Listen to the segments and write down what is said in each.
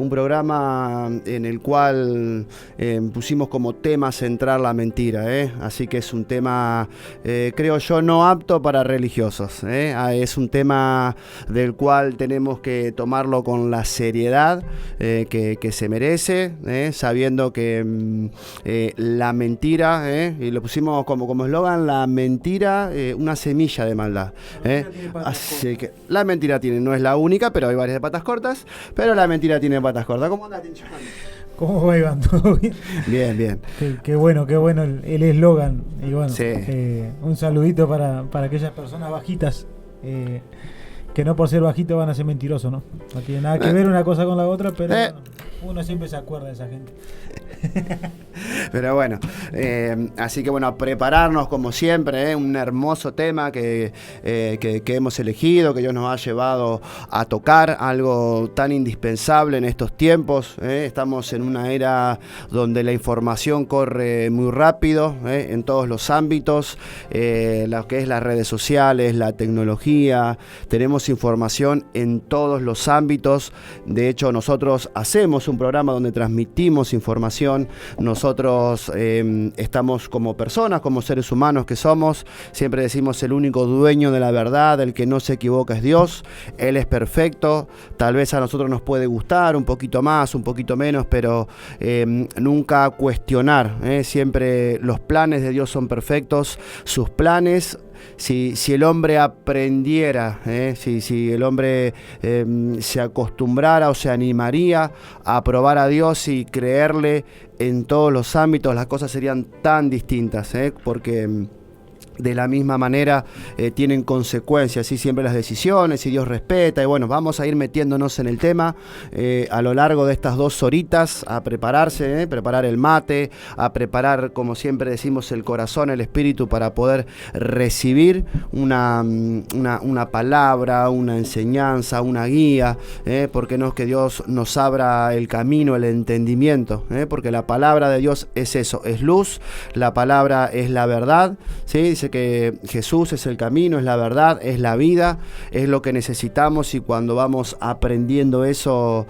un programa en el cual pusimos como tema central la mentira, así que es un tema, creo yo, no apto para religiosos, es un tema del cual tenemos que tomarlo con la seriedad que se merece, sabiendo que la mentira, y lo pusimos como eslogan, la mentira, una semilla de maldad. Así que la mentira no es la única, pero hay varias de patas cortas, pero la mentira tiene patas cortas. ¿Cómo andas, Tincho? ¿Cómo va, Iván? ¿Todo bien? Bien, bien. Qué bueno el eslogan. Y bueno, sí. Un saludito para aquellas personas bajitas, que no por ser bajito van a ser mentirosos, ¿no? No tiene nada que ver una cosa con la otra, pero bueno, uno siempre se acuerda de esa gente. Pero bueno, así que bueno, a prepararnos como siempre, un hermoso tema que hemos elegido, que Dios nos ha llevado a tocar, algo tan indispensable en estos tiempos. Estamos en una era donde la información corre muy rápido, en todos los ámbitos, lo que es las redes sociales, la tecnología, tenemos información en todos los ámbitos. De hecho, nosotros hacemos un programa donde transmitimos información. Nosotros estamos como personas, como seres humanos que somos, siempre decimos el único dueño de la verdad, el que no se equivoca es Dios, Él es perfecto, tal vez a nosotros nos puede gustar un poquito más, un poquito menos, pero nunca cuestionar, siempre los planes de Dios son perfectos, sus planes. Si el hombre aprendiera, si el hombre se acostumbrara o se animaría a probar a Dios y creerle en todos los ámbitos, las cosas serían tan distintas, porque de la misma manera tienen consecuencias, ¿sí? Siempre las decisiones, y Dios respeta, y bueno, vamos a ir metiéndonos en el tema a lo largo de estas 2 horitas, a prepararse, preparar el mate, a preparar, como siempre decimos, el corazón, el espíritu, para poder recibir una palabra, una enseñanza, una guía, porque no es que Dios nos abra el camino, el entendimiento, porque la palabra de Dios es eso, es luz, la palabra es la verdad, ¿sí? Dice que Jesús es el camino, es la verdad, es la vida, es lo que necesitamos, y cuando vamos aprendiendo eso,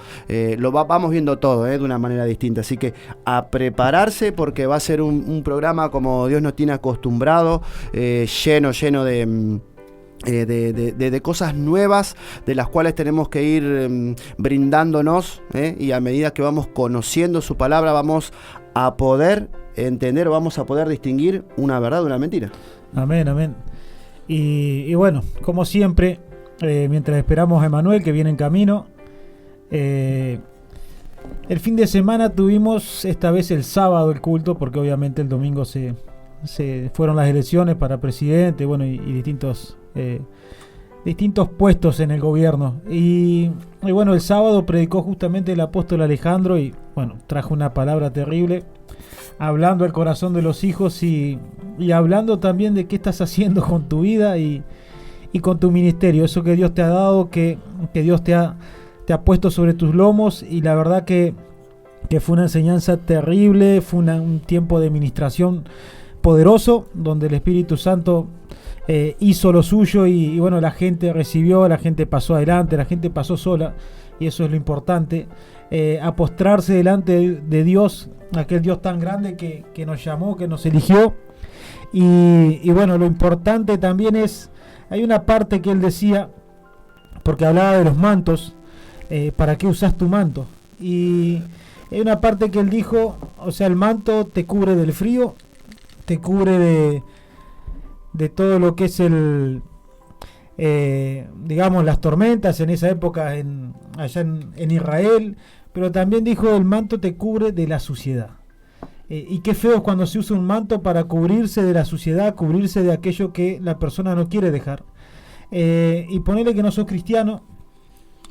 vamos viendo todo de una manera distinta. Así que a prepararse, porque va a ser un programa como Dios nos tiene acostumbrado, lleno de cosas nuevas, de las cuales tenemos que ir brindándonos, y a medida que vamos conociendo su palabra, vamos a poder entender, o vamos a poder distinguir una verdad de una mentira. Amén, amén. Y bueno, como siempre, mientras esperamos a Emanuel, que viene en camino, el fin de semana tuvimos esta vez el sábado el culto, porque obviamente el domingo se fueron las elecciones para presidente, bueno, y distintos puestos en el gobierno. Y bueno, el sábado predicó justamente el apóstol Alejandro, y bueno, trajo una palabra terrible, hablando al corazón de los hijos, y hablando también de qué estás haciendo con tu vida y con tu ministerio, eso que Dios te ha dado, que Dios te ha puesto sobre tus lomos. Y la verdad que fue una enseñanza terrible, fue un tiempo de ministración poderoso, donde el Espíritu Santo hizo lo suyo, y bueno, la gente recibió, la gente pasó adelante, la gente pasó sola, y eso es lo importante, a postrarse delante de Dios, aquel Dios tan grande que nos llamó, que nos eligió. Y bueno, lo importante también hay una parte que él decía, porque hablaba de los mantos, ¿para qué usas tu manto? Y hay una parte que él dijo, o sea, el manto te cubre del frío, te cubre de todo lo que es digamos, las tormentas en esa época allá en Israel, pero también dijo, el manto te cubre de la suciedad. Y qué feo es cuando se usa un manto para cubrirse de la suciedad, cubrirse de aquello que la persona no quiere dejar. Y ponerle que no sos cristiano,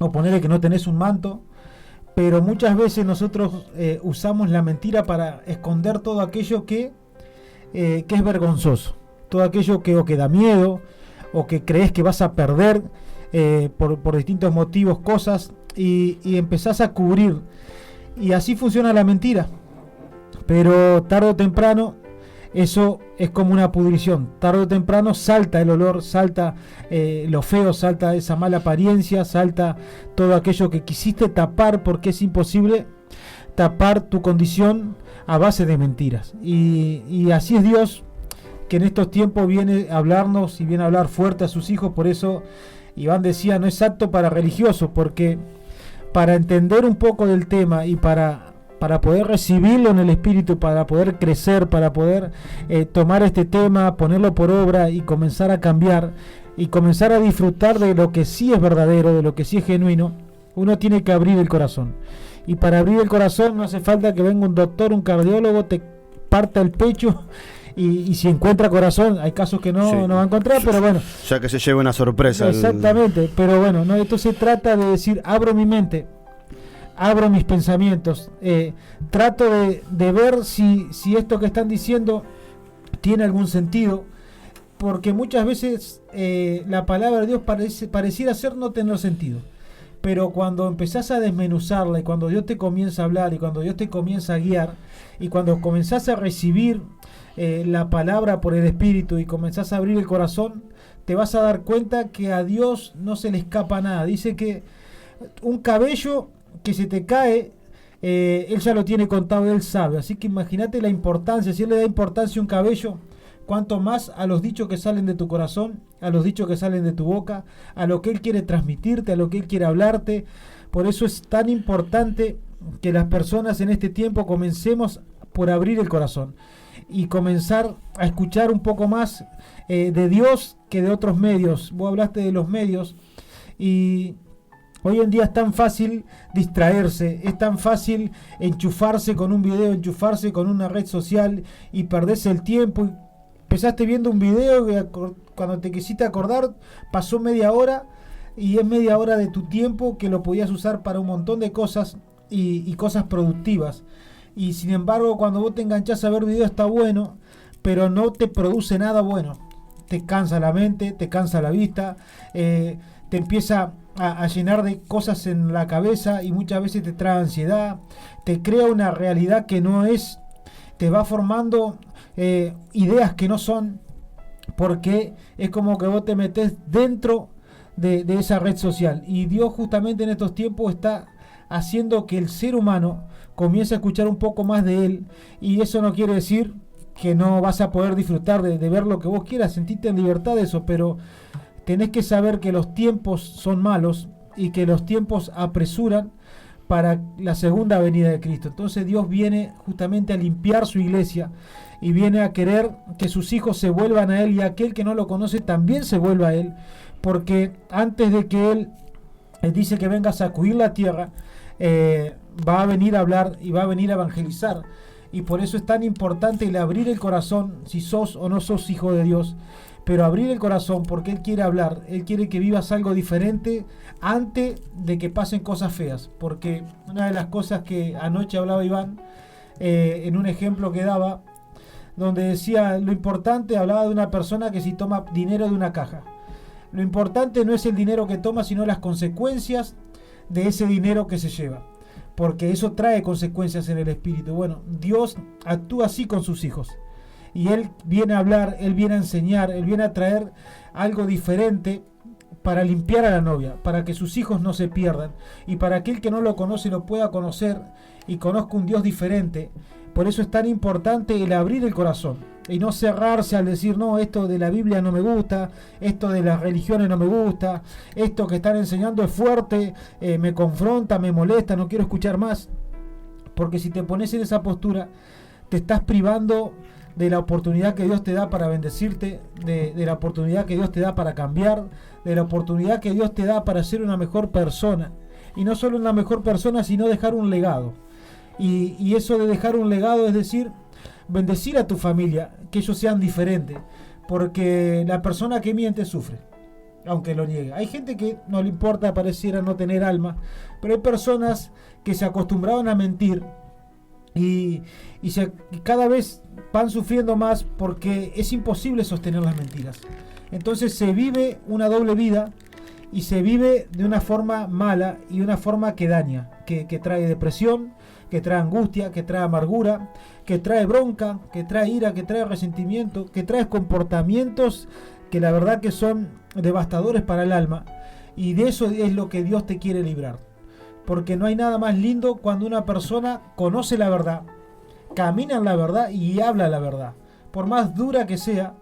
o ponerle que no tenés un manto, pero muchas veces nosotros usamos la mentira para esconder todo aquello que es vergonzoso, todo aquello que da miedo, o que crees que vas a perder por distintos motivos, cosas, y empezás a cubrir. Y así funciona la mentira. Pero tarde o temprano eso es como una pudrición. Tarde o temprano salta el olor, salta lo feo, salta esa mala apariencia, salta todo aquello que quisiste tapar, porque es imposible tapar tu condición a base de mentiras. Y así es Dios, que en estos tiempos viene a hablarnos y viene a hablar fuerte a sus hijos. Por eso Iván decía, no es apto para religiosos, porque para entender un poco del tema y para poder recibirlo en el espíritu, para poder crecer, para poder tomar este tema, ponerlo por obra y comenzar a cambiar y comenzar a disfrutar de lo que sí es verdadero, de lo que sí es genuino, uno tiene que abrir el corazón. Y para abrir el corazón no hace falta que venga un doctor, un cardiólogo, te parta el pecho y si encuentra corazón, hay casos que no va a encontrar, pero bueno. Ya que se lleve una sorpresa. Exactamente, pero bueno, no, esto se trata de decir, abro mi mente, abro mis pensamientos, trato de ver si esto que están diciendo tiene algún sentido, porque muchas veces la palabra de Dios pareciera ser no tener sentido, pero cuando empezás a desmenuzarla y cuando Dios te comienza a hablar y cuando Dios te comienza a guiar y cuando comenzás a recibir la palabra por el Espíritu y comenzás a abrir el corazón, te vas a dar cuenta que a Dios no se le escapa nada. Dice que un cabello que se te cae, Él ya lo tiene contado, Él sabe. Así que imagínate la importancia, si Él le da importancia a un cabello, cuanto más a los dichos que salen de tu corazón, a los dichos que salen de tu boca, a lo que Él quiere transmitirte, a lo que Él quiere hablarte. Por eso es tan importante que las personas en este tiempo comencemos por abrir el corazón y comenzar a escuchar un poco más de Dios que de otros medios. Vos hablaste de los medios y hoy en día es tan fácil distraerse, es tan fácil enchufarse con un video, enchufarse con una red social y perderse el tiempo. Empezaste viendo un video y cuando te quisiste acordar pasó media hora y es media hora de tu tiempo que lo podías usar para un montón de cosas y cosas productivas. Y sin embargo, cuando vos te enganchás a ver video está bueno, pero no te produce nada bueno. Te cansa la mente, te cansa la vista, te empieza a llenar de cosas en la cabeza y muchas veces te trae ansiedad, te crea una realidad que no es, te va formando ideas que no son, porque es como que vos te metés dentro de esa red social. Y Dios justamente en estos tiempos está haciendo que el ser humano comience a escuchar un poco más de Él, y eso no quiere decir que no vas a poder disfrutar de ver lo que vos quieras, sentirte en libertad de eso, pero tenés que saber que los tiempos son malos y que los tiempos apresuran para la segunda venida de Cristo. Entonces Dios viene justamente a limpiar su iglesia y viene a querer que sus hijos se vuelvan a Él, y aquel que no lo conoce también se vuelva a Él, porque antes de que Él dice que venga a sacudir la tierra, va a venir a hablar y va a venir a evangelizar. Y por eso es tan importante el abrir el corazón, si sos o no sos hijo de Dios, pero abrir el corazón porque Él quiere hablar, Él quiere que vivas algo diferente antes de que pasen cosas feas. Porque una de las cosas que anoche hablaba Iván, en un ejemplo que daba, donde decía lo importante, hablaba de una persona que si toma dinero de una caja, lo importante no es el dinero que toma, sino las consecuencias de ese dinero que se lleva, porque eso trae consecuencias en el espíritu. Bueno, Dios actúa así con sus hijos, y Él viene a hablar, Él viene a enseñar, Él viene a traer algo diferente para limpiar a la novia, para que sus hijos no se pierdan, y para aquel que no lo conoce lo pueda conocer y conozca un Dios diferente. Por eso es tan importante el abrir el corazón y no cerrarse al decir, no, esto de la Biblia no me gusta, esto de las religiones no me gusta, esto que están enseñando es fuerte, me confronta, me molesta, no quiero escuchar más. Porque si te pones en esa postura, te estás privando de la oportunidad que Dios te da para bendecirte, de la oportunidad que Dios te da para cambiar, de la oportunidad que Dios te da para ser una mejor persona. Y no solo una mejor persona, sino dejar un legado. Y eso de dejar un legado es decir, bendecir a tu familia, que ellos sean diferentes, porque la persona que miente sufre, aunque lo niegue. Hay gente que no le importa, pareciera no tener alma, pero hay personas que se acostumbraban a mentir y cada vez van sufriendo más porque es imposible sostener las mentiras. Entonces se vive una doble vida y se vive de una forma mala y una forma que daña, que trae depresión, que trae angustia, que trae amargura, que trae bronca, que trae ira, que trae resentimiento, que trae comportamientos que la verdad que son devastadores para el alma, y de eso es lo que Dios te quiere librar, porque no hay nada más lindo cuando una persona conoce la verdad, camina en la verdad y habla la verdad, por más dura que sea,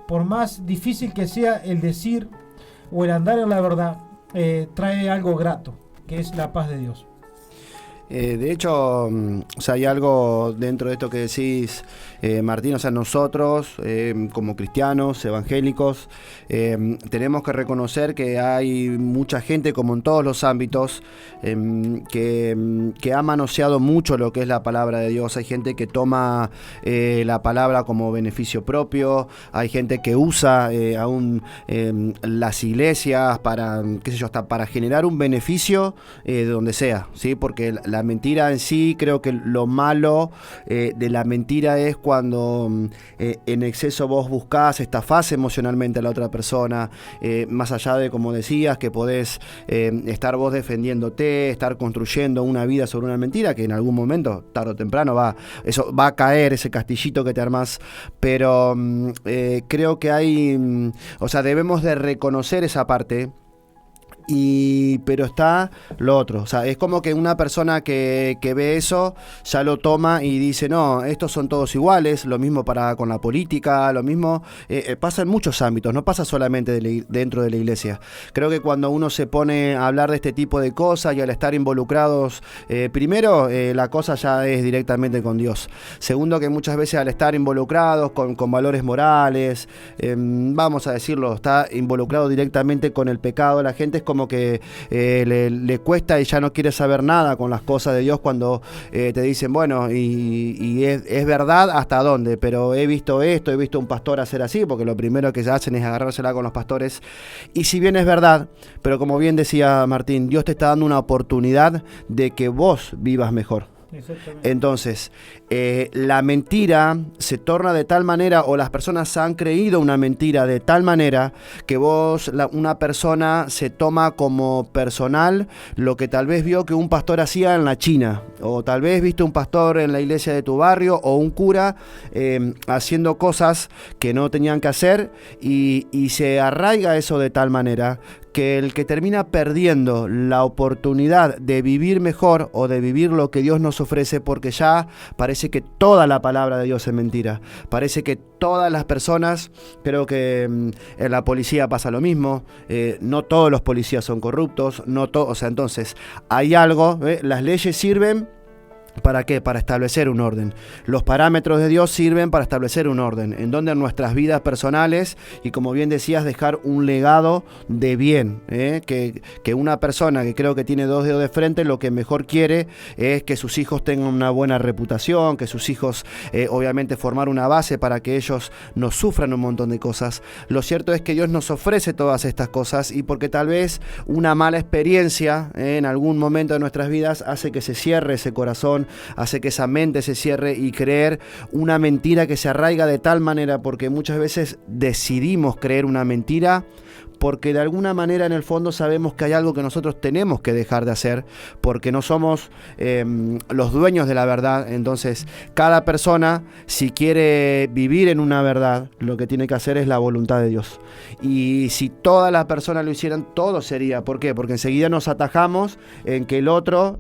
por más difícil que sea el decir o el andar en la verdad, trae algo grato, que es la paz de Dios. De hecho, o sea, hay algo dentro de esto que decís, Martín, o sea, nosotros como cristianos, evangélicos, tenemos que reconocer que hay mucha gente, como en todos los ámbitos, que ha manoseado mucho lo que es la palabra de Dios. Hay gente que toma la palabra como beneficio propio, hay gente que usa aún las iglesias para, qué sé yo, hasta para generar un beneficio de donde sea, ¿sí? Porque la mentira en sí, creo que lo malo de la mentira es cuando en exceso vos buscás, estafás emocionalmente a la otra persona, más allá de, como decías, que podés estar vos defendiéndote, estar construyendo una vida sobre una mentira, que en algún momento, tarde o temprano, va a caer ese castillito que te armás, pero creo que hay, o sea, debemos de reconocer esa parte. Pero está lo otro, o sea, es como que una persona que ve eso ya lo toma y dice, no, estos son todos iguales. Lo mismo con la política, lo mismo pasa en muchos ámbitos, no pasa solamente dentro de la iglesia. Creo que cuando uno se pone a hablar de este tipo de cosas y al estar involucrados, primero la cosa ya es directamente con Dios. Segundo, que muchas veces al estar involucrados con valores morales, vamos a decirlo, está involucrado directamente con el pecado. La gente es como que le cuesta y ya no quiere saber nada con las cosas de Dios cuando te dicen, bueno, y es verdad hasta dónde, pero he visto esto, he visto un pastor hacer así, porque lo primero que se hacen es agarrársela con los pastores. Y si bien es verdad, pero como bien decía Martín, Dios te está dando una oportunidad de que vos vivas mejor. Entonces, la mentira se torna de tal manera, o las personas han creído una mentira de tal manera, que una persona se toma como personal lo que tal vez vio que un pastor hacía en la China, o tal vez viste un pastor en la iglesia de tu barrio, o un cura haciendo cosas que no tenían que hacer, y se arraiga eso de tal manera que el que termina perdiendo la oportunidad de vivir mejor o de vivir lo que Dios nos ofrece, porque ya parece que toda la palabra de Dios es mentira. Parece que todas las personas, creo que en la policía pasa lo mismo, no todos los policías son corruptos, o sea, entonces hay algo, las leyes sirven. ¿Para qué? Para establecer un orden. Los parámetros de Dios sirven para establecer un orden, en donde en nuestras vidas personales, y como bien decías, dejar un legado de bien, que una persona que creo que tiene dos dedos de frente, lo que mejor quiere es que sus hijos tengan una buena reputación, que sus hijos, obviamente, formar una base para que ellos no sufran un montón de cosas. Lo cierto es que Dios nos ofrece todas estas cosas, y porque tal vez una mala experiencia en algún momento de nuestras vidas hace que se cierre ese corazón, hace que esa mente se cierre, y creer una mentira que se arraiga de tal manera, porque muchas veces decidimos creer una mentira porque de alguna manera en el fondo sabemos que hay algo que nosotros tenemos que dejar de hacer, porque no somos los dueños de la verdad. Entonces, cada persona, si quiere vivir en una verdad, lo que tiene que hacer es la voluntad de Dios. Y si todas las personas lo hicieran, todo sería. ¿Por qué? Porque enseguida nos atajamos en que el otro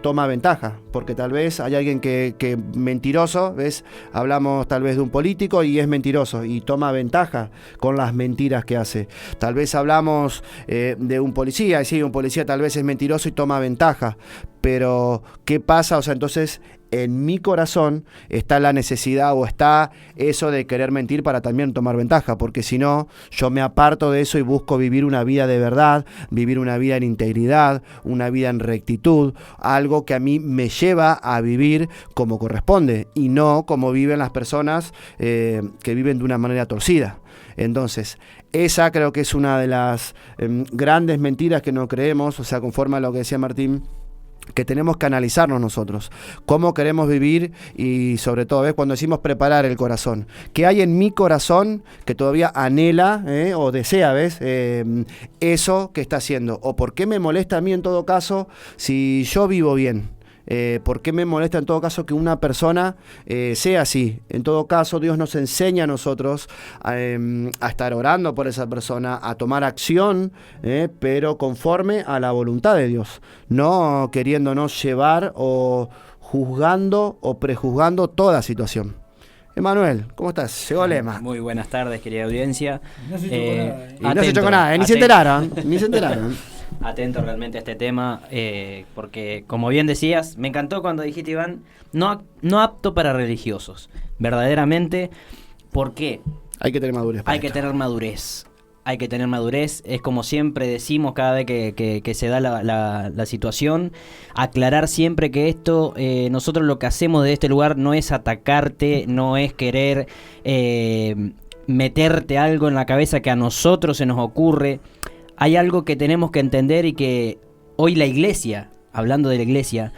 toma ventaja, porque tal vez hay alguien que mentiroso, ¿ves? Hablamos tal vez de un político y es mentiroso y toma ventaja con las mentiras que hace. Tal vez hablamos de un policía, y sí, un policía tal vez es mentiroso y toma ventaja, pero ¿qué pasa? O sea, entonces en mi corazón está la necesidad, o está eso de querer mentir para también tomar ventaja, porque si no, yo me aparto de eso y busco vivir una vida de verdad, vivir una vida en integridad, una vida en rectitud, algo que a mí me lleva a vivir como corresponde y no como viven las personas que viven de una manera torcida. Entonces, esa creo que es una de las grandes mentiras que no creemos, o sea, conforme a lo que decía Martín, que tenemos que analizarnos nosotros, cómo queremos vivir y sobre todo, ¿ves? Cuando decimos preparar el corazón, ¿qué hay en mi corazón que todavía anhela o desea, ¿ves? Eso que está haciendo, o por qué me molesta a mí en todo caso si yo vivo bien. ¿Por qué me molesta en todo caso que una persona sea así? En todo caso, Dios nos enseña a nosotros a estar orando por esa persona, a tomar acción, pero conforme a la voluntad de Dios, no queriéndonos llevar o juzgando o prejuzgando toda situación. Emanuel, ¿cómo estás? Llegó Lema. Muy buenas tardes, querida audiencia. No se chocó nada, Y no se chocó nada, ni se enteraron, ni se enteraron. Atento realmente a este tema, porque como bien decías, me encantó cuando dijiste, Iván, no apto para religiosos. Verdaderamente, ¿por qué? Hay que tener madurez. Hay que tener madurez. Hay que tener madurez, es como siempre decimos cada vez que se da la situación, aclarar siempre que esto, nosotros lo que hacemos de este lugar no es atacarte, no es querer meterte algo en la cabeza que a nosotros se nos ocurre. Hay algo que tenemos que entender y que hoy la iglesia, hablando de la iglesia,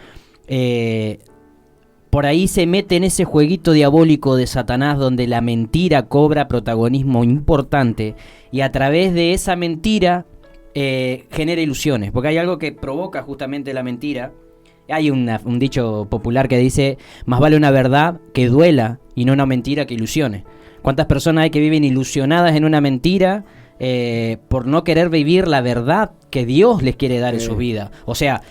por ahí se mete en ese jueguito diabólico de Satanás donde la mentira cobra protagonismo importante y a través de esa mentira genera ilusiones, porque hay algo que provoca justamente la mentira. Hay un dicho popular que dice, más vale una verdad que duela y no una mentira que ilusione. ¿Cuántas personas hay que viven ilusionadas en una mentira por no querer vivir la verdad que Dios les quiere dar en sus vidas? O sea,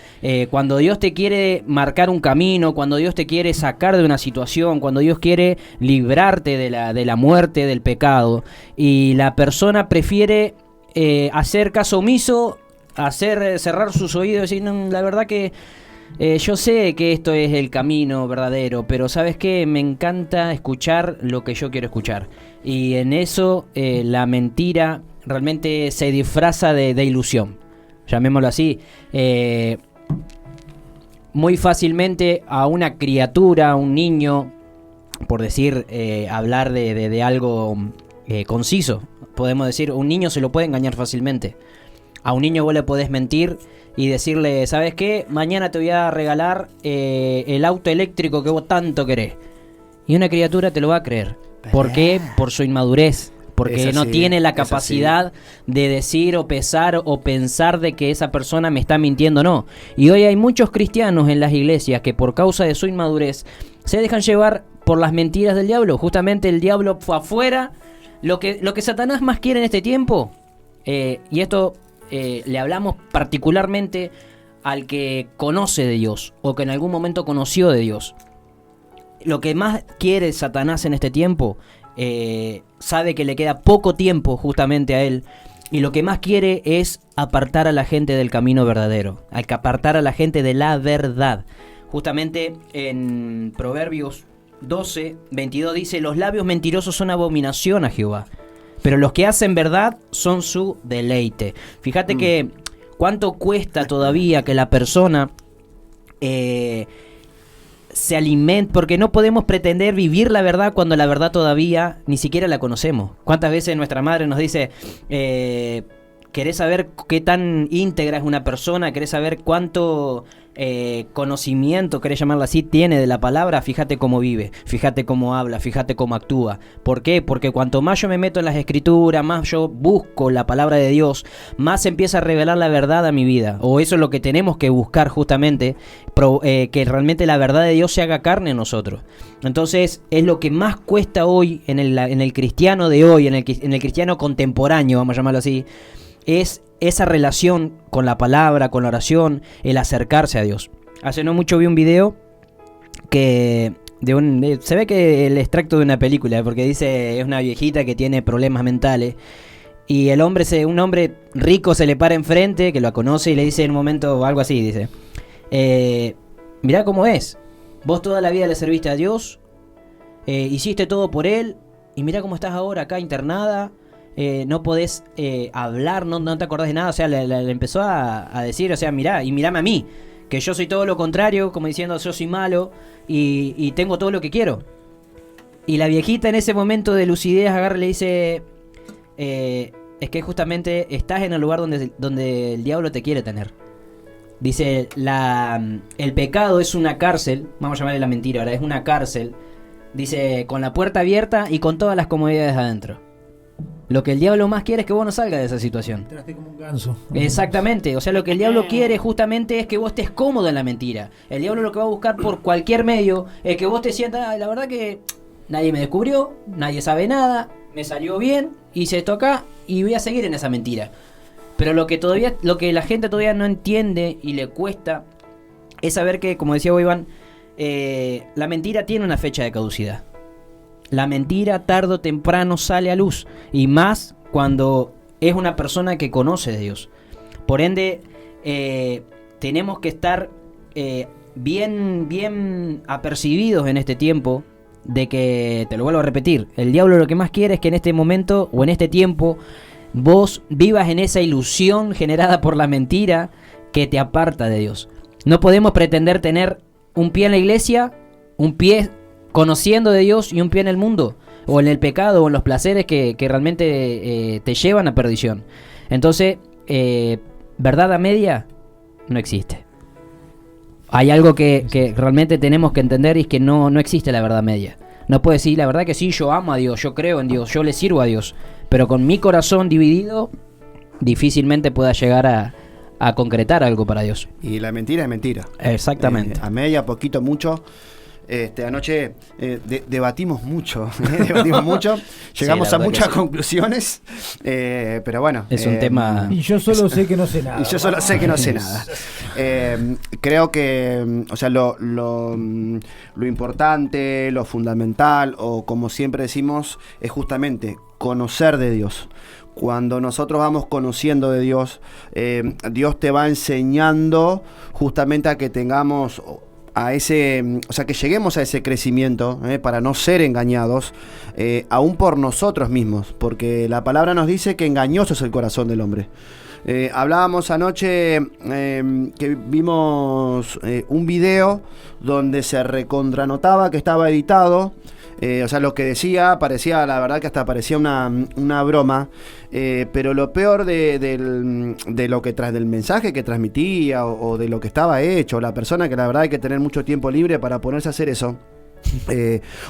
cuando Dios te quiere marcar un camino, cuando Dios te quiere sacar de una situación, cuando Dios quiere librarte de la muerte, del pecado, y la persona prefiere hacer caso omiso, cerrar sus oídos y decir, no, la verdad que yo sé que esto es el camino verdadero, pero ¿sabes qué? Me encanta escuchar lo que yo quiero escuchar. Y en eso la mentira realmente se disfraza de ilusión, llamémoslo así. Muy fácilmente a una criatura, a un niño, por decir, hablar de algo conciso, podemos decir, un niño se lo puede engañar fácilmente. A un niño vos le podés mentir y decirle, ¿sabes qué? Mañana te voy a regalar el auto eléctrico que vos tanto querés. Y una criatura te lo va a creer. ¿Por qué? Por su inmadurez. Porque no tiene la capacidad de decir o pesar o pensar de que esa persona me está mintiendo, no. Y hoy hay muchos cristianos en las iglesias que por causa de su inmadurez se dejan llevar por las mentiras del diablo. Justamente el diablo fue afuera. Lo que Satanás más quiere en este tiempo, y esto le hablamos particularmente al que conoce de Dios o que en algún momento conoció de Dios. Lo que más quiere Satanás en este tiempo, sabe que le queda poco tiempo justamente a él, y lo que más quiere es apartar a la gente del camino verdadero, apartar a la gente de la verdad. Justamente en Proverbios 12:22 dice, los labios mentirosos son abominación a Jehová, pero los que hacen verdad son su deleite. Fíjate que cuánto cuesta todavía que la persona se alimente, porque no podemos pretender vivir la verdad cuando la verdad todavía ni siquiera la conocemos. ¿Cuántas veces nuestra madre nos dice, querés saber qué tan íntegra es una persona? ¿Querés saber cuánto conocimiento, querés llamarlo así, tiene de la palabra? Fíjate cómo vive, fíjate cómo habla, fíjate cómo actúa. ¿Por qué? Porque cuanto más yo me meto en las escrituras, más yo busco la palabra de Dios, más empieza a revelar la verdad a mi vida. O eso es lo que tenemos que buscar justamente, que realmente la verdad de Dios se haga carne en nosotros. Entonces es lo que más cuesta hoy en el cristiano de hoy, en el cristiano contemporáneo, vamos a llamarlo así, es esa relación con la palabra, con la oración, el acercarse a Dios. Hace no mucho vi un video que se ve que el extracto de una película, porque dice, es una viejita que tiene problemas mentales, y un hombre rico se le para enfrente, que lo conoce, y le dice en un momento algo así, dice, mirá cómo es, vos toda la vida le serviste a Dios, hiciste todo por él, y mirá cómo estás ahora acá internada, no podés hablar, no te acordás de nada. O sea, le empezó a decir, o sea, mirá, y mirame a mí, que yo soy todo lo contrario, como diciendo, yo soy malo y tengo todo lo que quiero. Y la viejita en ese momento de lucidez agarra y le dice, es que justamente estás en el lugar donde el diablo te quiere tener. Dice, el pecado es una cárcel, vamos a llamarle la mentira ahora, es una cárcel, dice, con la puerta abierta y con todas las comodidades adentro. Lo que el diablo más quiere es que vos no salgas de esa situación. Entraste como un ganso. Exactamente, o sea, lo que el diablo quiere justamente es que vos estés cómodo en la mentira. El diablo lo que va a buscar por cualquier medio es que vos te sientas, "Ay, la verdad que nadie me descubrió, nadie sabe nada, me salió bien, hice esto acá y voy a seguir en esa mentira". Pero lo que la gente todavía no entiende y le cuesta es saber que, como decía Iván, la mentira tiene una fecha de caducidad. La mentira tarde o temprano sale a luz, y más cuando es una persona que conoce de Dios. Por ende, tenemos que estar bien apercibidos en este tiempo de que, te lo vuelvo a repetir, el diablo lo que más quiere es que en este momento o en este tiempo vos vivas en esa ilusión generada por la mentira que te aparta de Dios. No podemos pretender tener un pie en la iglesia, un pie conociendo de Dios y un pie en el mundo, o en el pecado, o en los placeres que realmente te llevan a perdición. Entonces, verdad a media no existe. Hay algo que realmente tenemos que entender, y es que no existe la verdad media. No puedo decir, la verdad que sí, yo amo a Dios, yo creo en Dios, yo le sirvo a Dios, pero con mi corazón dividido difícilmente pueda llegar a concretar algo para Dios. Y la mentira es mentira. Exactamente. A media, poquito, mucho. Anoche debatimos mucho, llegamos sí, a muchas sí. conclusiones, pero bueno. Es un tema... Y yo solo sé que no sé nada. Y yo solo sé que no sé nada. Creo que, o sea, lo importante, lo fundamental, o como siempre decimos, es justamente conocer de Dios. Cuando nosotros vamos conociendo de Dios, Dios te va enseñando justamente a que tengamos a ese, o sea, que lleguemos a ese crecimiento, para no ser engañados, aún por nosotros mismos, porque la palabra nos dice que engañoso es el corazón del hombre. Hablábamos anoche que vimos un video donde se recontranotaba que estaba editado. O sea, lo que decía parecía, la verdad que hasta parecía una broma, pero lo peor de lo que del mensaje que transmitía, o de lo que estaba hecho, la persona, que la verdad hay que tener mucho tiempo libre para ponerse a hacer eso.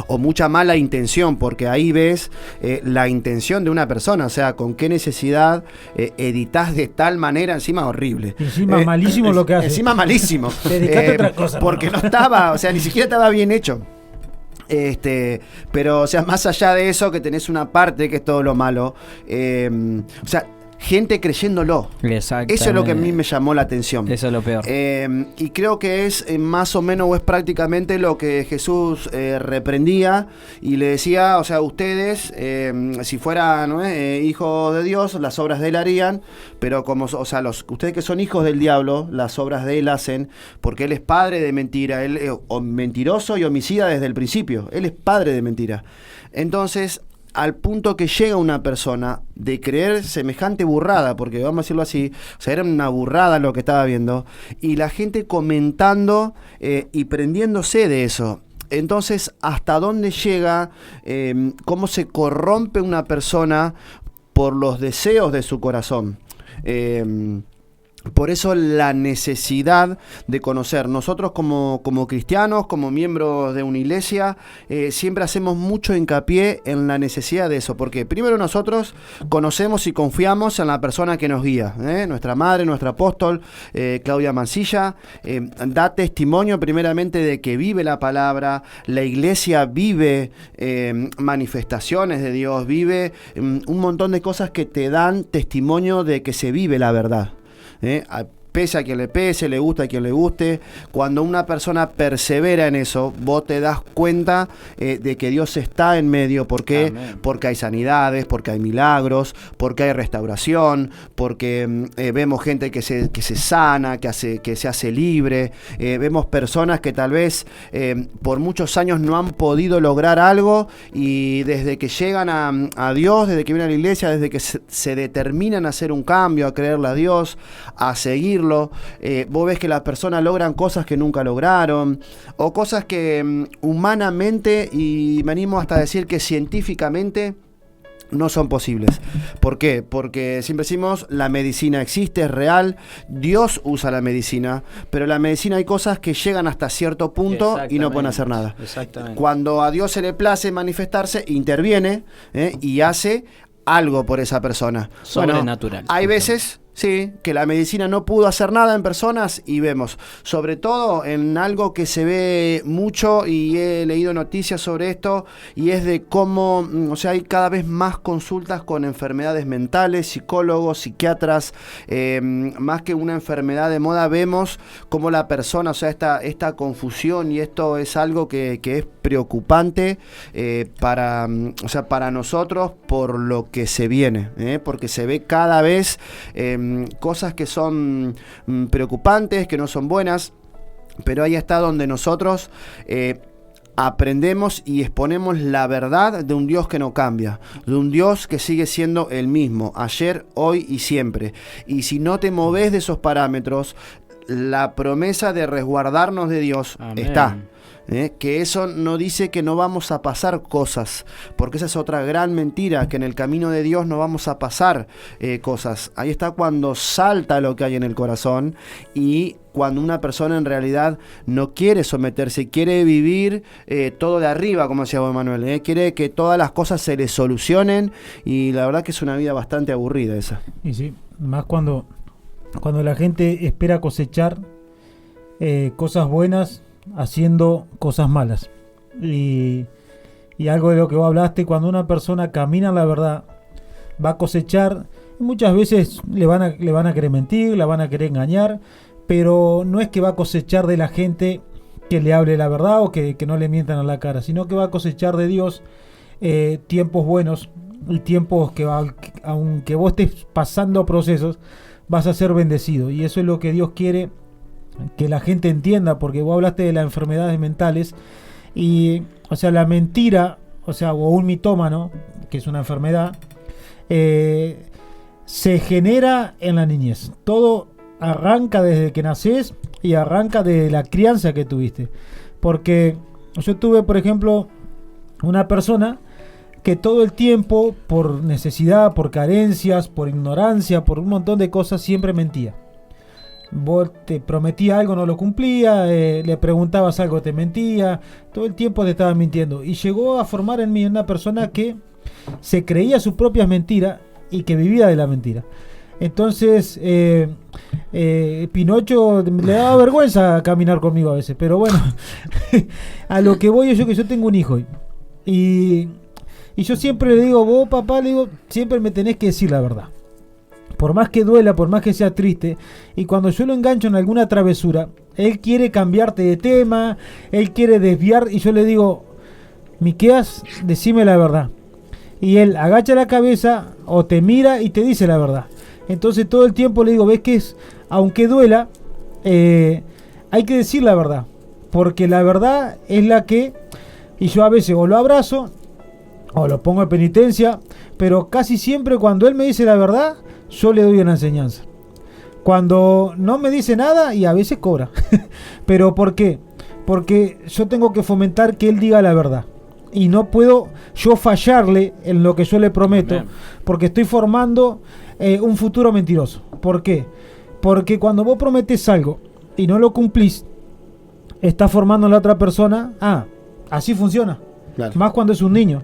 O mucha mala intención, porque ahí ves la intención de una persona, o sea, con qué necesidad editas de tal manera, encima horrible. Encima malísimo lo que hace. Encima malísimo. Dedicate a otra cosa, porque ¿no? no estaba, o sea, ni siquiera estaba bien hecho. Pero, o sea, más allá de eso, que tenés una parte que es todo lo malo, o sea, gente creyéndolo. Exactamente. Eso es lo que a mí me llamó la atención. Eso es lo peor. Y creo que es más o menos, o es prácticamente lo que Jesús reprendía y le decía, o sea, ustedes, si fueran hijos de Dios, las obras de él harían, pero como, o sea, ustedes que son hijos del diablo, las obras de él hacen, porque él es padre de mentira, él es mentiroso y homicida desde el principio, él es padre de mentira. Entonces, al punto que llega una persona de creer semejante burrada, porque vamos a decirlo así, o sea, era una burrada lo que estaba viendo, y la gente comentando y prendiéndose de eso. Entonces, ¿hasta dónde llega? ¿Cómo se corrompe una persona por los deseos de su corazón? Por eso la necesidad de conocer. Nosotros como cristianos, como miembros de una iglesia, siempre hacemos mucho hincapié en la necesidad de eso. Porque primero nosotros conocemos y confiamos en la persona que nos guía. Nuestra madre, nuestra apóstol, Claudia Mancilla, da testimonio primeramente de que vive la palabra. La iglesia vive manifestaciones de Dios, vive un montón de cosas que te dan testimonio de que se vive la verdad. Pese a quien le pese, le gusta a quien le guste, cuando una persona persevera en eso, vos te das cuenta de que Dios está en medio. ¿Por qué? Amén. Porque hay sanidades, porque hay milagros, porque hay restauración, porque vemos gente que se sana, que se hace libre, vemos personas que tal vez por muchos años no han podido lograr algo, y desde que llegan a Dios, desde que vienen a la iglesia, desde que se determinan a hacer un cambio, a creerle a Dios, a seguirlo, vos ves que las personas logran cosas que nunca lograron, o cosas que humanamente, y me animo hasta a decir que científicamente, no son posibles. ¿Por qué? Porque siempre decimos, la medicina existe, es real, Dios usa la medicina, pero la medicina hay cosas que llegan hasta cierto punto y no pueden hacer nada. Exactamente. Cuando a Dios se le place manifestarse, interviene y hace algo por esa persona. Sobrenatural. Bueno, hay veces... Sí, que la medicina no pudo hacer nada en personas y vemos, sobre todo en algo que se ve mucho y he leído noticias sobre esto y es de cómo, o sea, hay cada vez más consultas con enfermedades mentales, psicólogos, psiquiatras, más que una enfermedad de moda, vemos cómo la persona, o sea, esta confusión y esto es algo que es preocupante para nosotros por lo que se viene, porque se ve cada vez cosas que son preocupantes, que no son buenas, pero ahí está donde nosotros aprendemos y exponemos la verdad de un Dios que no cambia, de un Dios que sigue siendo el mismo, ayer, hoy y siempre. Y si no te movés de esos parámetros, la promesa de resguardarnos de Dios está. Que eso no dice que no vamos a pasar cosas, porque esa es otra gran mentira, que en el camino de Dios no vamos a pasar cosas. Ahí está cuando salta lo que hay en el corazón y cuando una persona en realidad no quiere someterse, quiere vivir todo de arriba, como decía vos, Manuel, quiere que todas las cosas se le solucionen y la verdad que es una vida bastante aburrida esa. Y sí, más cuando la gente espera cosechar cosas buenas haciendo cosas malas. Y algo de lo que vos hablaste, cuando una persona camina en la verdad, va a cosechar, muchas veces le van a querer mentir, la van a querer engañar, pero no es que va a cosechar de la gente que le hable la verdad o que no le mientan a la cara, sino que va a cosechar de Dios tiempos buenos y tiempos que aunque vos estés pasando procesos, vas a ser bendecido. Y eso es lo que Dios quiere que la gente entienda, porque vos hablaste de las enfermedades mentales y, o sea, la mentira, o un mitómano, que es una enfermedad, se genera en la niñez. Todo arranca desde que nacés y arranca de la crianza que tuviste. Porque yo tuve, por ejemplo, una persona que todo el tiempo, por necesidad, por carencias, por ignorancia, por un montón de cosas, siempre mentía. Vos te prometía algo, no lo cumplía, le preguntabas algo, te mentía, todo el tiempo te estaba mintiendo. Y llegó a formar en mí una persona que se creía sus propias mentiras y que vivía de la mentira. Entonces, Pinocho le daba vergüenza caminar conmigo a veces, pero bueno, a lo que voy es que yo tengo un hijo y yo siempre le digo, vos papá, le digo, siempre me tenés que decir la verdad. Por más que duela, por más que sea triste, y cuando yo lo engancho en alguna travesura, él quiere cambiarte de tema, él quiere desviar, y yo le digo, Miqueas, decime la verdad. Y él agacha la cabeza, o te mira y te dice la verdad. Entonces todo el tiempo le digo, ves que aunque duela, hay que decir la verdad, porque la verdad es la que, y yo a veces o lo abrazo, o lo pongo en penitencia, pero casi siempre cuando él me dice la verdad, yo le doy una enseñanza. Cuando no me dice nada, y a veces cobra. ¿Pero por qué? Porque yo tengo que fomentar que él diga la verdad. Y no puedo yo fallarle en lo que yo le prometo, porque estoy formando un futuro mentiroso. ¿Por qué? Porque cuando vos prometes algo y no lo cumplís, estás formando a la otra persona. Así funciona. Claro. Más cuando es un niño.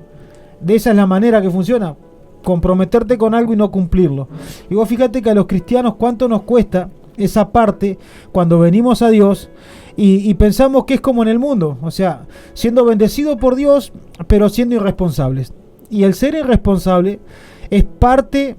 De esa es la manera que funciona. Comprometerte con algo y no cumplirlo. Y vos fíjate que a los cristianos cuánto nos cuesta esa parte cuando venimos a Dios y pensamos que es como en el mundo, o sea, siendo bendecidos por Dios, pero siendo irresponsables. Y el ser irresponsable es parte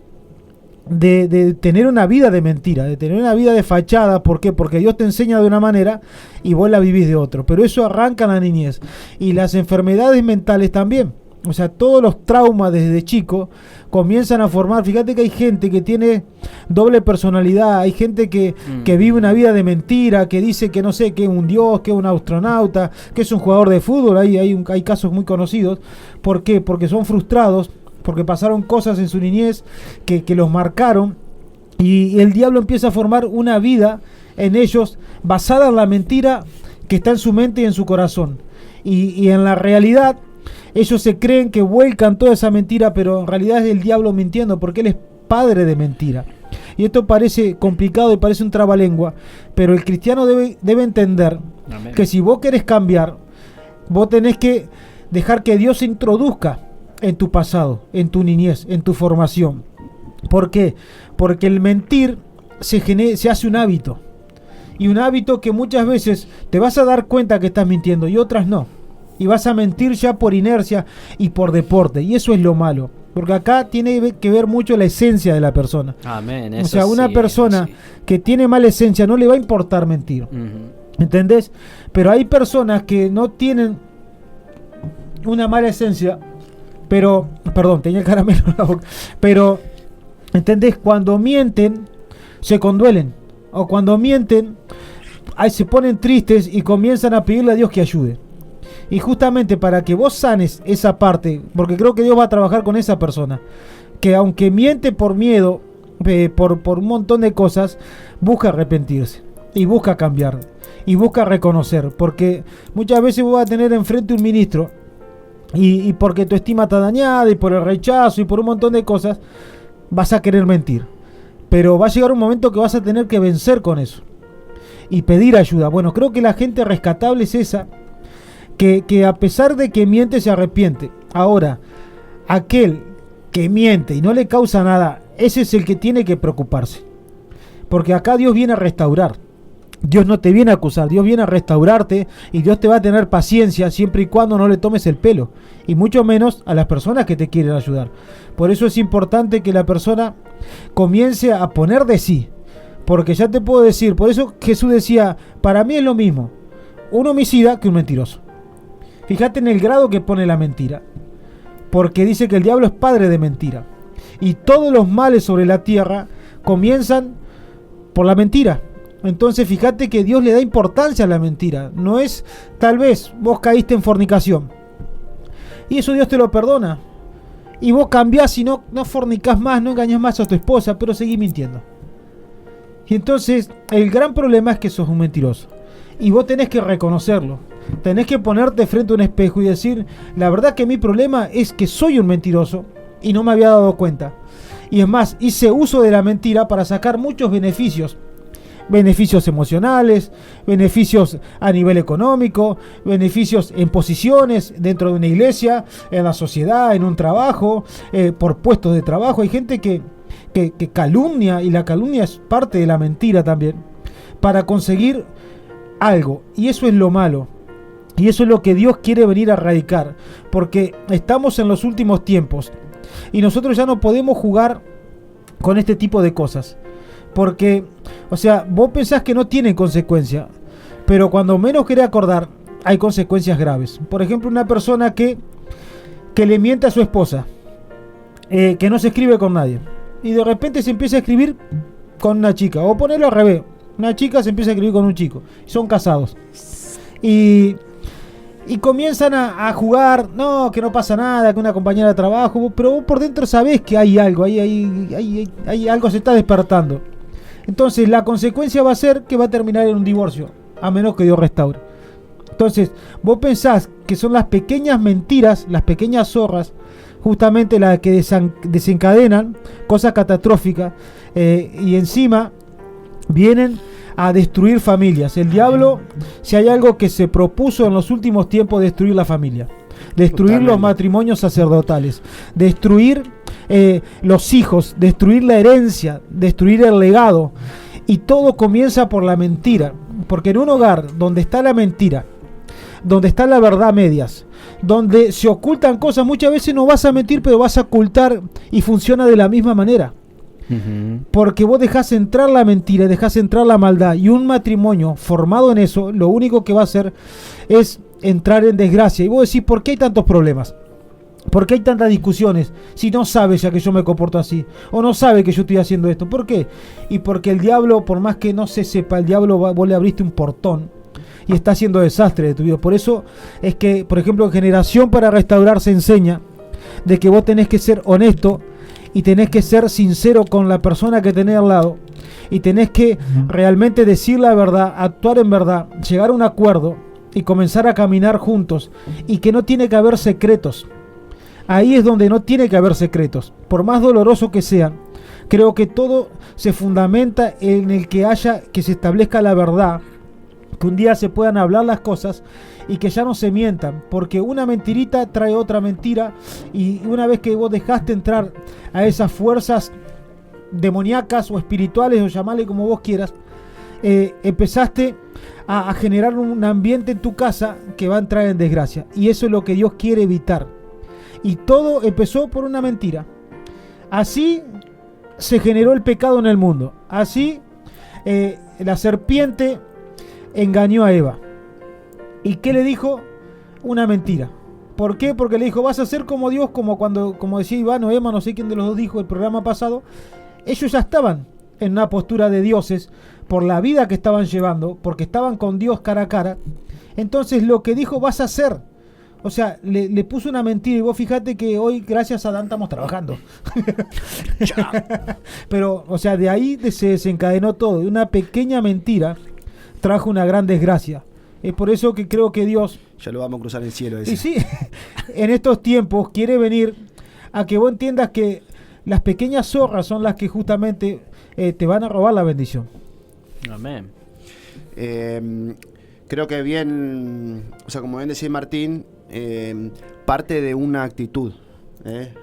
de tener una vida de mentira, de tener una vida de fachada. ¿Por qué? Porque Dios te enseña de una manera y vos la vivís de otro. Pero eso arranca en la niñez. Y las enfermedades mentales también. O sea, todos los traumas desde chico comienzan a formar. Fíjate que hay gente que tiene doble personalidad, hay gente que vive una vida de mentira, que dice que no sé, que es un dios, que es un astronauta, que es un jugador de fútbol. Hay casos muy conocidos. ¿Por qué? Porque son frustrados, porque pasaron cosas en su niñez que los marcaron, y el diablo empieza a formar una vida en ellos basada en la mentira que está en su mente y en su corazón. Y en la realidad ellos se creen que vuelcan toda esa mentira, pero en realidad es el diablo mintiendo, porque él es padre de mentira. Y esto parece complicado y parece un trabalengua, pero el cristiano debe entender Amén. que si vos querés cambiar, vos tenés que dejar que Dios se introduzca en tu pasado, en tu niñez, en tu formación. ¿Por qué? Porque el mentir se hace un hábito. Y un hábito que muchas veces te vas a dar cuenta que estás mintiendo y otras no. Y vas a mentir ya por inercia y por deporte. Y eso es lo malo. Porque acá tiene que ver mucho la esencia de la persona. Amén. O sea, una persona que tiene mala esencia no le va a importar mentir. ¿Entendés? Pero hay personas que no tienen una mala esencia, pero, perdón, tenía el caramelo en la boca, pero, ¿entendés? Cuando mienten, se conduelen, o cuando mienten, ahí se ponen tristes y comienzan a pedirle a Dios que ayude. Y justamente para que vos sanes esa parte, porque creo que Dios va a trabajar con esa persona, que aunque miente por miedo, por un montón de cosas, busca arrepentirse, y busca cambiar, y busca reconocer, porque muchas veces vos vas a tener enfrente un ministro, y porque tu estima está dañada, y por el rechazo, y por un montón de cosas, vas a querer mentir. Pero va a llegar un momento que vas a tener que vencer con eso, y pedir ayuda. Bueno, creo que la gente rescatable es esa, que a pesar de que miente, se arrepiente. Ahora, aquel que miente y no le causa nada, ese es el que tiene que preocuparse. Porque acá Dios viene a restaurar. Dios no te viene a acusar, Dios viene a restaurarte, y Dios te va a tener paciencia siempre y cuando no le tomes el pelo, y mucho menos a las personas que te quieren ayudar. Por eso es importante que la persona comience a poner de sí, porque ya te puedo decir, por eso Jesús decía, para mí es lo mismo un homicida que un mentiroso. Fíjate en el grado que pone la mentira, porque dice que el diablo es padre de mentira, y todos los males sobre la tierra comienzan por la mentira. Entonces fíjate que Dios le da importancia a la mentira. No es, tal vez vos caíste en fornicación y eso Dios te lo perdona, y vos cambiás y no fornicás más, no engañás más a tu esposa, pero seguís mintiendo. Y entonces el gran problema es que sos un mentiroso, y vos tenés que reconocerlo. Tenés que ponerte frente a un espejo y decir, la verdad que mi problema es que soy un mentiroso y no me había dado cuenta. Y es más, hice uso de la mentira para sacar muchos beneficios. Beneficios emocionales, beneficios a nivel económico, beneficios en posiciones dentro de una iglesia, en la sociedad, en un trabajo, por puestos de trabajo. Hay gente que calumnia, y la calumnia es parte de la mentira también, para conseguir algo. Y eso es lo malo. Y eso es lo que Dios quiere venir a erradicar, porque estamos en los últimos tiempos y nosotros ya no podemos jugar con este tipo de cosas. Porque, o sea, vos pensás que no tienen consecuencia, pero cuando menos querés acordar, hay consecuencias graves. Por ejemplo, una persona que le miente a su esposa, que no se escribe con nadie, y de repente se empieza a escribir con una chica, o ponerlo al revés, una chica se empieza a escribir con un chico, son casados, y comienzan a jugar, no, que no pasa nada, que una compañera de trabajo, pero vos por dentro sabés que hay algo, hay algo se está despertando. Entonces la consecuencia va a ser que va a terminar en un divorcio, a menos que Dios restaure. Entonces vos pensás que son las pequeñas mentiras, las pequeñas zorras, justamente las que desencadenan cosas catastróficas, y encima vienen a destruir familias. El diablo, si hay algo que se propuso en los últimos tiempos, destruir la familia, destruir Totalmente. Los matrimonios sacerdotales, destruir los hijos, destruir la herencia, destruir el legado. Y todo comienza por la mentira, porque en un hogar donde está la mentira, donde está la verdad a medias, donde se ocultan cosas, muchas veces no vas a mentir, pero vas a ocultar, y funciona de la misma manera. Porque vos dejás entrar la mentira, dejás entrar la maldad, y un matrimonio formado en eso, lo único que va a hacer es entrar en desgracia. Y vos decís, ¿por qué hay tantos problemas? ¿Por qué hay tantas discusiones? Si no sabe ya que yo me comporto así, o no sabe que yo estoy haciendo esto. ¿Por qué? Y porque el diablo, por más que no se sepa, el diablo vos le abriste un portón y está haciendo desastre de tu vida. Por eso es que, por ejemplo, en Generación para Restaurar se enseña de que vos tenés que ser honesto y tenés que ser sincero con la persona que tenés al lado, y tenés que realmente decir la verdad, actuar en verdad, llegar a un acuerdo, y comenzar a caminar juntos, y que no tiene que haber secretos. Ahí es donde no tiene que haber secretos, por más doloroso que sean. Creo que todo se fundamenta en el que se establezca la verdad, que un día se puedan hablar las cosas y que ya no se mientan, porque una mentirita trae otra mentira, y una vez que vos dejaste entrar a esas fuerzas demoníacas o espirituales, o llamarle como vos quieras, empezaste a generar un ambiente en tu casa que va a entrar en desgracia, y eso es lo que Dios quiere evitar. Y todo empezó por una mentira. Así se generó el pecado en el mundo. Así la serpiente engañó a Eva. ¿Y qué le dijo? Una mentira. ¿Por qué? Porque le dijo, vas a ser como Dios, como decía Iván o Emma, no sé quién de los dos dijo el programa pasado. Ellos ya estaban en una postura de dioses por la vida que estaban llevando, porque estaban con Dios cara a cara. Entonces lo que dijo, vas a ser. O sea, le puso una mentira, y vos fíjate que hoy, gracias a Dan, estamos trabajando. Pero, o sea, de ahí se desencadenó todo. Una pequeña mentira trajo una gran desgracia. Es por eso que creo que Dios... Ya lo vamos a cruzar el cielo ese. Y sí, en estos tiempos quiere venir a que vos entiendas que las pequeñas zorras son las que justamente te van a robar la bendición. Amén. Creo que bien, o sea, como bien decía Martín, parte de una actitud.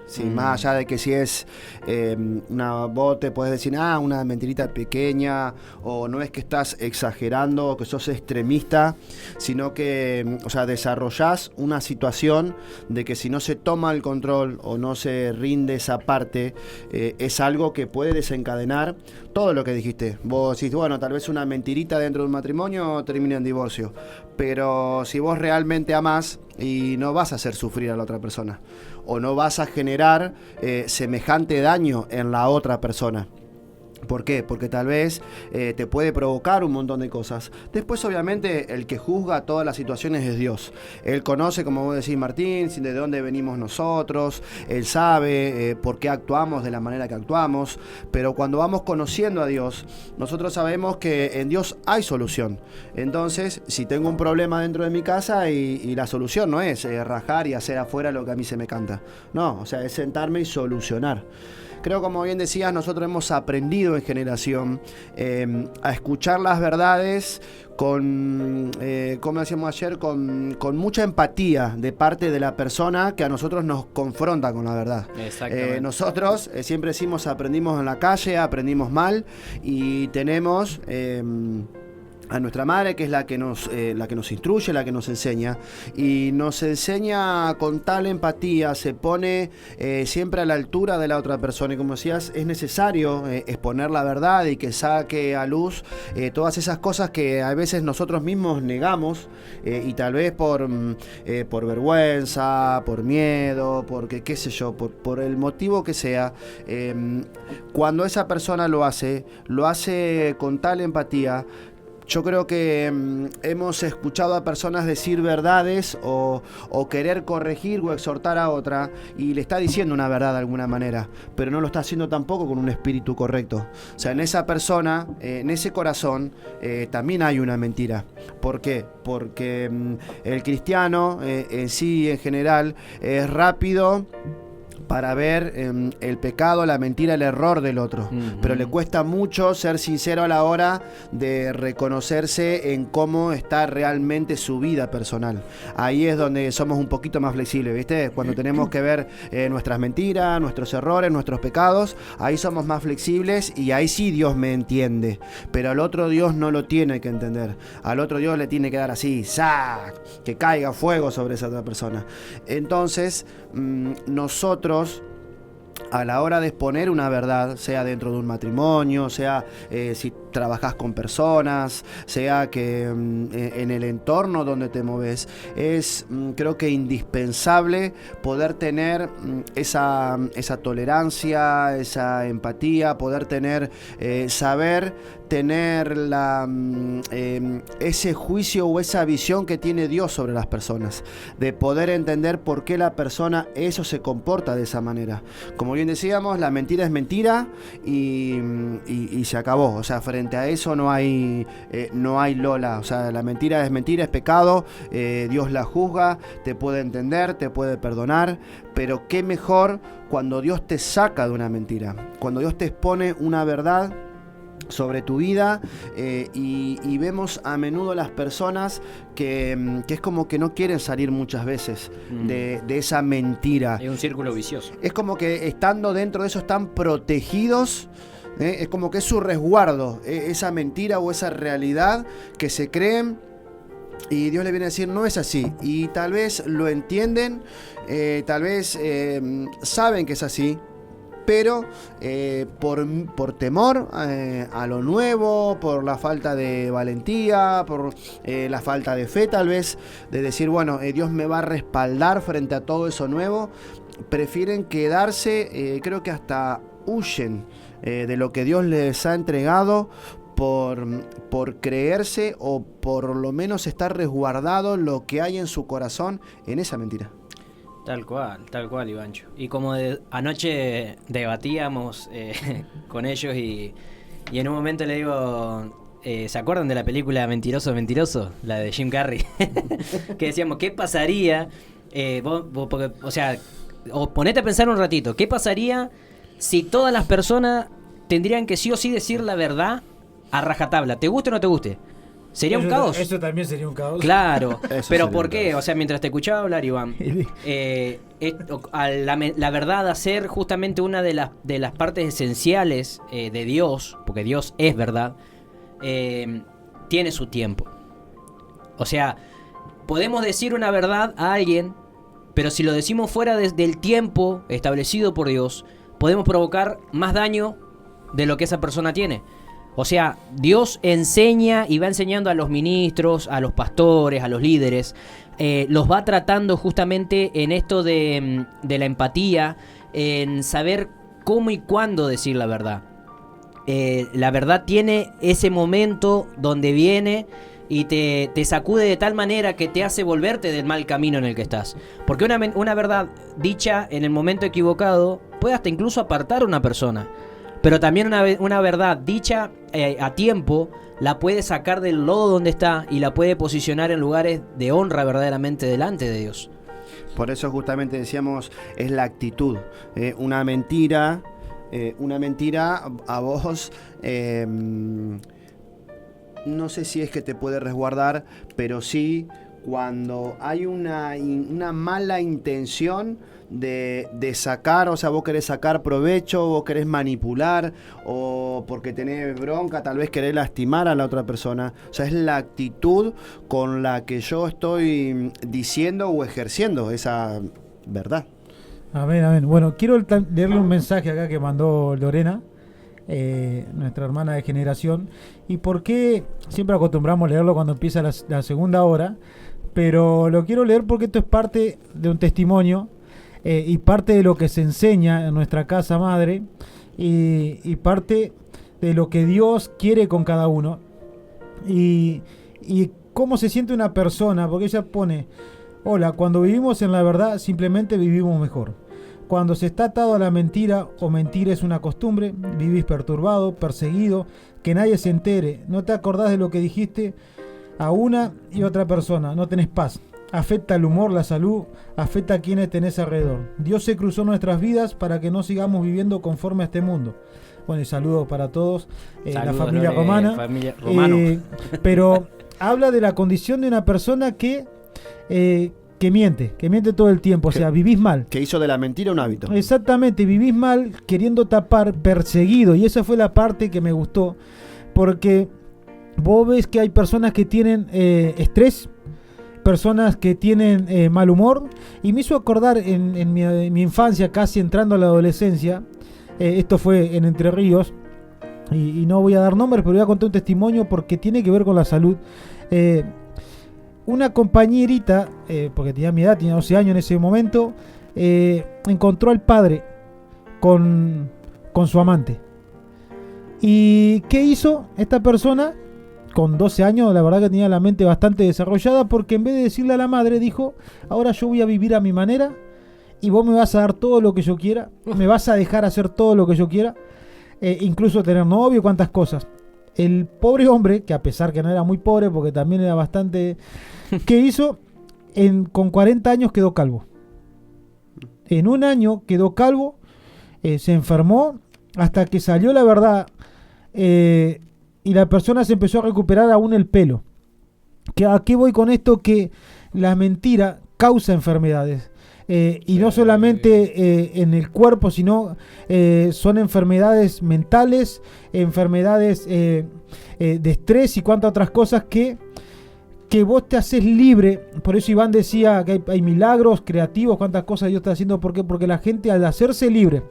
Sí, más allá de que si es vos te podés decir, una mentirita pequeña, o no es que estás exagerando o que sos extremista, sino que, o sea, desarrollás una situación de que si no se toma el control o no se rinde esa parte, es algo que puede desencadenar todo lo que dijiste. Vos decís, bueno, tal vez una mentirita dentro de un matrimonio termine en divorcio, pero si vos realmente amás, y no vas a hacer sufrir a la otra persona, o no vas a generar semejante daño en la otra persona. ¿Por qué? Porque tal vez te puede provocar un montón de cosas. Después, obviamente, el que juzga todas las situaciones es Dios. Él conoce, como vos decís, Martín, de dónde venimos nosotros. Él sabe por qué actuamos de la manera que actuamos. Pero cuando vamos conociendo a Dios, nosotros sabemos que en Dios hay solución. Entonces, si tengo un problema dentro de mi casa y la solución no es rajar y hacer afuera lo que a mí se me canta. No, o sea, es sentarme y solucionar. Creo, como bien decías, nosotros hemos aprendido en generación a escuchar las verdades con, como decíamos ayer, con mucha empatía de parte de la persona que a nosotros nos confronta con la verdad. Nosotros siempre decimos, aprendimos en la calle, aprendimos mal, y tenemos... a nuestra madre, que es la que nos instruye, la que nos enseña, y nos enseña con tal empatía, se pone siempre a la altura de la otra persona, y como decías, es necesario exponer la verdad y que saque a luz todas esas cosas que a veces nosotros mismos negamos, y tal vez por vergüenza, por miedo, porque qué sé yo, por el motivo que sea. Cuando esa persona lo hace con tal empatía. Yo creo que hemos escuchado a personas decir verdades o querer corregir o exhortar a otra, y le está diciendo una verdad de alguna manera, pero no lo está haciendo tampoco con un espíritu correcto. O sea, en esa persona, en ese corazón, también hay una mentira. ¿Por qué? Porque el cristiano en sí, en general, es rápido para ver el pecado, la mentira, el error del otro. Pero le cuesta mucho ser sincero a la hora de reconocerse en cómo está realmente su vida personal. Ahí es donde somos un poquito más flexibles, ¿viste? Cuando tenemos que ver nuestras mentiras, nuestros errores, nuestros pecados, ahí somos más flexibles, y ahí sí Dios me entiende. Pero al otro Dios no lo tiene que entender. Al otro Dios le tiene que dar así, ¡sac!, que caiga fuego sobre esa otra persona. Entonces, nosotros, a la hora de exponer una verdad, sea dentro de un matrimonio, sea si trabajás con personas, sea que en el entorno donde te moves, es creo que indispensable poder tener esa tolerancia, esa empatía, poder tener, saber tener ese juicio o esa visión que tiene Dios sobre las personas, de poder entender por qué la persona eso se comporta de esa manera. Como bien decíamos, la mentira es mentira y se acabó. O sea, frente frente a eso no hay Lola. O sea, la mentira, es pecado, Dios la juzga, te puede entender, te puede perdonar, pero qué mejor cuando Dios te saca de una mentira, cuando Dios te expone una verdad sobre tu vida, y vemos a menudo las personas que es como que no quieren salir muchas veces de esa mentira. Es un círculo vicioso. Es como que estando dentro de eso están protegidos. Es como que es su resguardo, esa mentira o esa realidad que se creen, y Dios le viene a decir no es así, y tal vez lo entienden, tal vez saben que es así, pero por temor a lo nuevo, por la falta de valentía, por la falta de fe tal vez, de decir, bueno, Dios me va a respaldar frente a todo eso nuevo, prefieren quedarse, creo que hasta huyen de lo que Dios les ha entregado por creerse, o por lo menos estar resguardado lo que hay en su corazón en esa mentira. Tal cual, Ivancho. Y como anoche debatíamos con ellos y en un momento le digo, ¿se acuerdan de la película Mentiroso, Mentiroso? La de Jim Carrey. Que decíamos, ¿qué pasaría? Porque, o sea, ponete a pensar un ratito, ¿qué pasaría si todas las personas tendrían que sí o sí decir la verdad a rajatabla? ¿Te guste o no te guste? ¿Sería un caos? Eso también sería un caos. Claro, pero ¿por qué? O sea, mientras te escuchaba hablar, Iván, la verdad, hacer justamente una de las partes esenciales de Dios, porque Dios es verdad, tiene su tiempo. O sea, podemos decir una verdad a alguien, pero si lo decimos fuera del tiempo establecido por Dios, podemos provocar más daño de lo que esa persona tiene. O sea, Dios enseña y va enseñando a los ministros, a los pastores, a los líderes, los va tratando justamente en esto de la empatía, en saber cómo y cuándo decir la verdad. La verdad tiene ese momento donde viene y te sacude de tal manera que te hace volverte del mal camino en el que estás. Porque una verdad dicha en el momento equivocado puede hasta incluso apartar a una persona. Pero también una verdad dicha a tiempo la puede sacar del lodo donde está y la puede posicionar en lugares de honra verdaderamente delante de Dios. Por eso justamente decíamos, es la actitud. Una mentira a vos, no sé si es que te puede resguardar, pero sí cuando hay una mala intención de sacar, o sea, vos querés sacar provecho, vos querés manipular, o porque tenés bronca, tal vez querés lastimar a la otra persona. O sea, es la actitud con la que yo estoy diciendo o ejerciendo esa verdad. Amén, amén. Bueno, quiero leerle un mensaje acá que mandó Lorena, nuestra hermana de generación. ¿Y por qué siempre acostumbramos leerlo cuando empieza la segunda hora? Pero lo quiero leer porque esto es parte de un testimonio y parte de lo que se enseña en nuestra casa madre y parte de lo que Dios quiere con cada uno y cómo se siente una persona, porque ella pone: hola, cuando vivimos en la verdad simplemente vivimos mejor. Cuando se está atado a la mentira o mentir es una costumbre, vivís perturbado, perseguido, que nadie se entere, no te acordás de lo que dijiste a una y otra persona, no tenés paz. Afecta el humor, la salud, afecta a quienes tenés alrededor. Dios se cruzó nuestras vidas para que no sigamos viviendo conforme a este mundo. Bueno, y saludos para todos, la familia romana. Familia romano. Pero habla de la condición de una persona que miente todo el tiempo, o sea, vivís mal. Que hizo de la mentira un hábito. Exactamente, vivís mal, queriendo tapar, perseguido, y esa fue la parte que me gustó, porque vos ves que hay personas que tienen estrés, personas que tienen mal humor, y me hizo acordar en mi infancia, casi entrando a la adolescencia, esto fue en Entre Ríos, y no voy a dar nombres, pero voy a contar un testimonio porque tiene que ver con la salud. Una compañerita, porque tenía mi edad, tenía 12 años en ese momento, encontró al padre con su amante. ¿Y qué hizo esta persona? Con 12 años, la verdad que tenía la mente bastante desarrollada, porque en vez de decirle a la madre, dijo: ahora yo voy a vivir a mi manera y vos me vas a dar todo lo que yo quiera, me vas a dejar hacer todo lo que yo quiera, incluso tener novio, cuantas cosas. el pobre hombre, que a pesar que no era muy pobre, porque también era bastante... ¿Qué hizo? Con 40 años quedó calvo. En un año quedó calvo, se enfermó, hasta que salió la verdad, y la persona se empezó a recuperar aún el pelo. ¿A qué voy con esto? Que la mentira causa enfermedades. Y no solamente en el cuerpo, sino son enfermedades mentales, enfermedades de estrés y cuantas otras cosas que vos te haces libre. Por eso Iván decía que hay milagros creativos, cuántas cosas Dios está haciendo. ¿Por qué? Porque la gente, al hacerse libre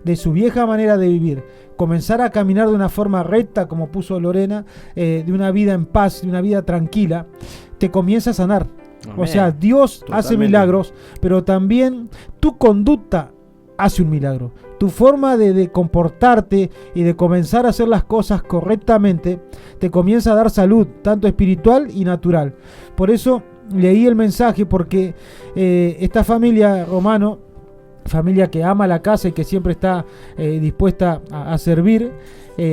de su vieja manera de vivir, comenzar a caminar de una forma recta, como puso Lorena, de una vida en paz, de una vida tranquila, te comienza a sanar. Amén. O sea, Dios hace milagros, pero también tu conducta hace un milagro. Tu forma de comportarte y de comenzar a hacer las cosas correctamente te comienza a dar salud, tanto espiritual y natural. Por eso leí el mensaje, porque esta familia, Romano, familia que ama la casa y que siempre está dispuesta a servir,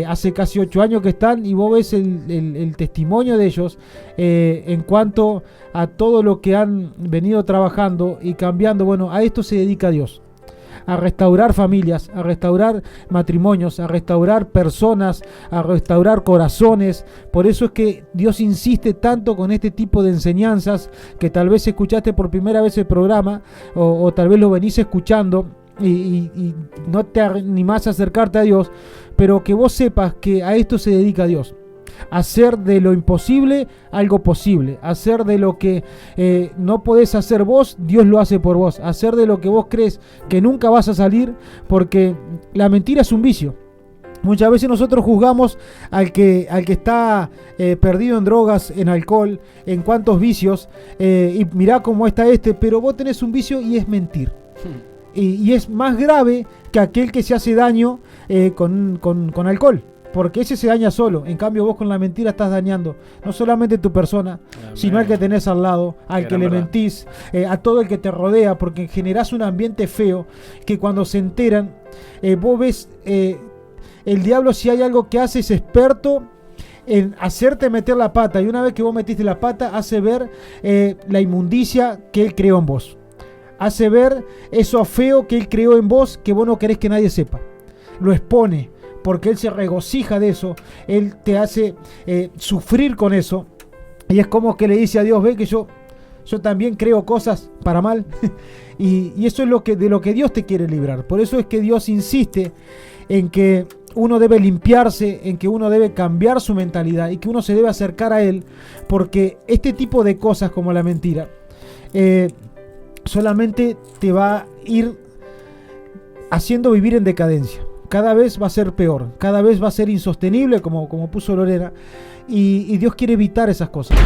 hace casi 8 años que están, y vos ves el testimonio de ellos en cuanto a todo lo que han venido trabajando y cambiando. Bueno, a esto se dedica Dios, a restaurar familias, a restaurar matrimonios, a restaurar personas, a restaurar corazones. Por eso es que Dios insiste tanto con este tipo de enseñanzas, que tal vez escuchaste por primera vez el programa, o tal vez lo venís escuchando y no te animás a acercarte a Dios, pero que vos sepas que a esto se dedica Dios. Hacer de lo imposible algo posible. Hacer de lo que no podés hacer vos, Dios lo hace por vos. Hacer de lo que vos crees que nunca vas a salir, porque la mentira es un vicio. Muchas veces nosotros juzgamos al que está perdido en drogas, en alcohol, en cuantos vicios, y mirá cómo está pero vos tenés un vicio y es mentir. Y es más grave que aquel que se hace daño con alcohol, porque ese se daña solo. En cambio, vos con la mentira estás dañando no solamente tu persona, sino al que tenés al lado, al que le mentís, a todo el que te rodea, porque generás un ambiente feo que cuando se enteran, vos ves, el diablo, si hay algo que hace, es experto en hacerte meter la pata, y una vez que vos metiste la pata, hace ver la inmundicia que él creó en vos. Hace ver eso feo que él creó en vos, que vos no querés que nadie sepa. Lo expone, porque él se regocija de eso. Él te hace sufrir con eso. Y es como que le dice a Dios: ve que yo también creo cosas para mal. y eso es de lo que Dios te quiere librar. Por eso es que Dios insiste en que uno debe limpiarse, en que uno debe cambiar su mentalidad, y que uno se debe acercar a Él, porque este tipo de cosas como la mentira solamente te va a ir haciendo vivir en decadencia. Cada vez va a ser peor, cada vez va a ser insostenible, como puso Lorena, y Dios quiere evitar esas cosas.